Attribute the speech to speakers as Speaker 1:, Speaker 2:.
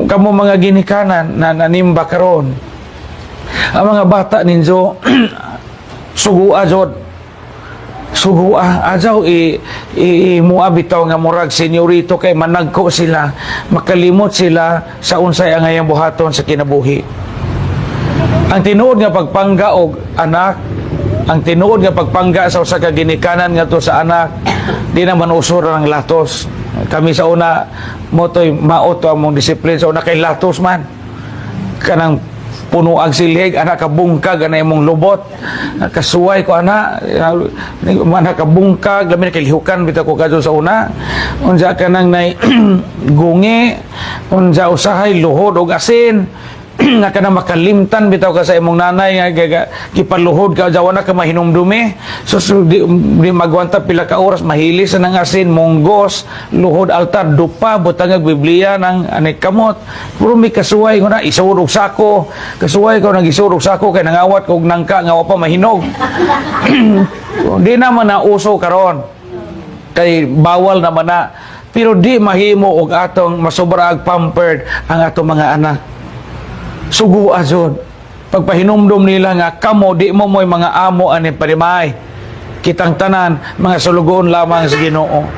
Speaker 1: kamo mga ginikanan na nanimba karon, ang mga bata ninyo sugua jod, sugua ajaw muabitaw nga murag senyorito kay managko sila, makalimot sila sa unsay ang ngayang buhaton sa kinabuhi. Ang tinuod nga pagpangga og anak, ang tinuod nga pagpangga sa usa ka ginikanan nga to sa anak, di naman usor ang latos. Kami sa una motoy maoto among disiplin sa una kay latos man, kanang puno ang silig, anak kabungkag ana imong lubot, kasuway ko ana, anak kabungkag labi na kilihukan bitaw ko kadto sa una, unsa kanang nay gungi, unsa usahay luhod og asin nga kana makalimtan bitaw ka sa imong nanay nga gipaluhod ka jawa na ka mahinumdumi, so di magwanta pila ka oras mahilis sa nang asin, munggos, luhod altar, dupa, butangag Biblia ng anik kamot, puro may kasuway ko na isurog sako, kasuway ko nang isurog sako kay nangawat kog nangka nga wa pa mahinog. Di naman na uso karon kay bawal naman na, pero di mahimo og atong masobra ag pampered ang atong mga anak. Sugo azon pagpahinumdum nila nga kamo di mo mo'y mga amo ani parimay, kitang tanan mga sulugoon lamang sa Ginoo.